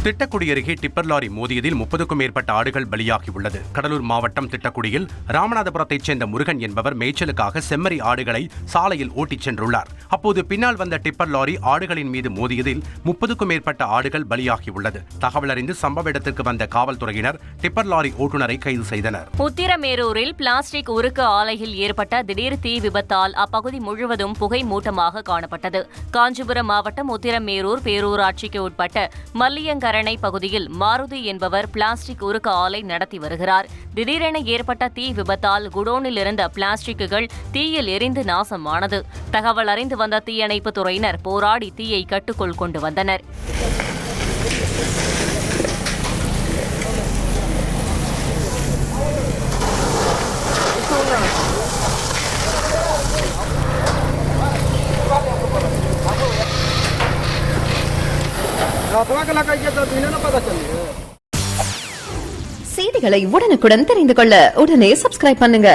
திட்டக்குடி அருகே tipper lorry மோதியதில் 30க்கும் மேற்பட்ட ஆடுகள் பலியாகியுள்ளது. கடலூர் மாவட்டம் திட்டக்குடியில் ராமநாதபுரத்தைச் சேர்ந்த முருகன் என்பவர் மேய்ச்சலுக்காக செம்மறி ஆடுகளை சாலையில் ஓட்டிச் சென்றுள்ளார். அப்போது பின்னால் வந்த டிப்பர் லாரி ஆடுகளின் மீது மோதியதில் 30க்கும் மேற்பட்ட ஆடுகள் பலியாகியுள்ளது. தகவல் அறிந்து சம்பவ இடத்திற்கு வந்த காவல்துறையினர் டிப்பர் லாரி ஓட்டுநரை கைது செய்தனர். உத்திரமேரூரில் பிளாஸ்டிக் உருக்கு ஆலையில் ஏற்பட்ட திடீர் தீ விபத்தால் அப்பகுதி முழுவதும் புகை மூட்டமாக காணப்பட்டது. காஞ்சிபுரம் மாவட்டம் உத்திரமேரூர் பேரூராட்சிக்கு உட்பட்ட மல்லியங்கரணை பகுதியில் மாருதி என்பவர் பிளாஸ்டிக் உருக்கு ஆலை நடத்தி வருகிறார். திடீரென ஏற்பட்ட தீ விபத்தால் குடோனில் இருந்த பிளாஸ்டிக்குகள் தீயில் எரிந்து நாசமானது. தகவல் அறிந்து வந்த தீயணைப்பு துறையினர் போராடி தீயை கட்டுக்குள் கொண்டு வந்தனர். செய்திகளை உடனுக்குடன் தெரிந்து கொள்ள உடனே சப்ஸ்கிரைப் பண்ணுங்க.